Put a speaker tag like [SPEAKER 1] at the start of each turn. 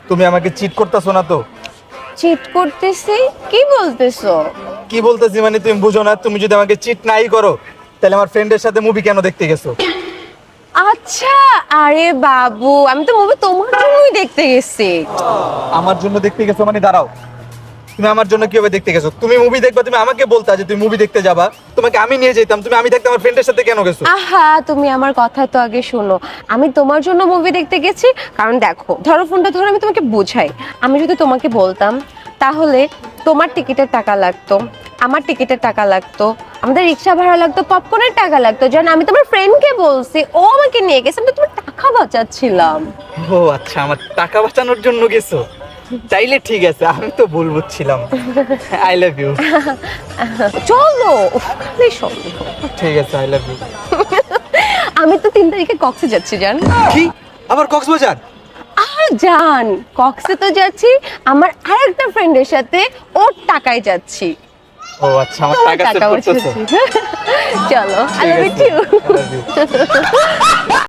[SPEAKER 1] তুমি আমাকে চিট করতেছো না তো?
[SPEAKER 2] চিট করতেছি? কি বলতেছো?
[SPEAKER 1] কি বলতেছি মানে তুমি বুঝো না? তুমি যদি আমাকে চিট নাই করো তাহলে আমার ফ্রেন্ডের সাথে মুভি কেন দেখতে গেছো?
[SPEAKER 2] আচ্ছা, আরে বাবু, আমি তো মুভি তোমার জন্যই দেখতে গেছি।
[SPEAKER 1] আমার জন্য দেখতে গেছো মানে দাঁড়াও, তুমি আমার জন্য কিভাবে দেখতে গেছো? তুমি মুভি দেখবা, তুমি আমাকে বলতা যে তুমি মুভি দেখতে যাবা, তোমাকে আমি নিয়ে যেতাম। তুমি আমি থাকতে আমার ফ্রেন্ডের সাথে কেন গেছো?
[SPEAKER 2] আহা, তুমি আমার কথা তো আগে শোনো। আমি তোমার জন্য মুভি দেখতে গেছি, কারণ দেখো, ধরো ফোনটা ধরো, আমি তোমাকে বোঝাই। আমি যদি তোমাকে বলতাম তাহলে তোমার টিকিটের টাকা লাগতো, আমার টিকিটের টাকা লাগতো, আমাদের রিক্সা ভাড়া লাগতো, পপকর্নের টাকা লাগতো। জান, আমি তোমার ফ্রেন্ডকে বলছি, ও আমাকে নিয়ে গেছে, আমি তো তোমার টাকা বাঁচাচ্ছিলাম।
[SPEAKER 1] ও আচ্ছা, আমার টাকা বাঁচানোর জন্য গেছো? চাইলে ঠিক আছে, আমি তো ভুল বুঝছিলাম। I love you.
[SPEAKER 2] চলো, উফ, খালি সন্দেহ।
[SPEAKER 1] ঠিক আছে, আই লাভ ইউ।
[SPEAKER 2] আমি তো 3 তারিখে কক্সে যাচ্ছি, জান।
[SPEAKER 1] কি? আবার কক্সবাজার?
[SPEAKER 2] জান, কক্সে তো যাচ্ছি আমার আরেকটা ফ্রেন্ডের সাথে, ওর টাকায় যাচ্ছি।
[SPEAKER 1] ও আচ্ছা, আমার
[SPEAKER 2] তোমার
[SPEAKER 1] টাকা সেভ
[SPEAKER 2] টাকা
[SPEAKER 1] করতেছো?
[SPEAKER 2] বাঁচাচ্ছি। চলো, আই লাভ ইউ।
[SPEAKER 1] ঠিক আছে, I love you।